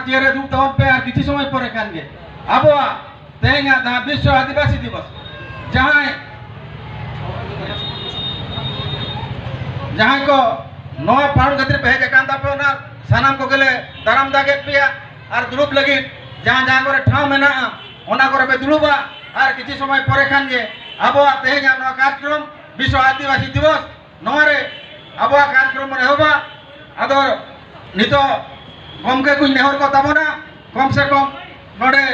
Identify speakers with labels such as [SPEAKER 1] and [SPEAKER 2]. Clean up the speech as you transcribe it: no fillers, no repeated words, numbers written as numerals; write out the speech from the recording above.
[SPEAKER 1] chair दुब तबन पे और किसी समय पर खान के अब तेहें विश्व आदिवासी दिवस जहाँ जहाँ को नवा पालन खातिर पे हेजाकान तापे ना सानाम को गले दाराम दागे पिया और दुरुब लगी जहाँ जहाँ करे ठाव में ना ओना करे पे दुरुबा और किसी समय पर खान के अब तेहें नवा कार्यक्रम विश्व आदिवासी दिवस नवारे अब कार्यक्रम में होगा अदो नितो गमके कुछ नेहर को तबना कम से कम नोडे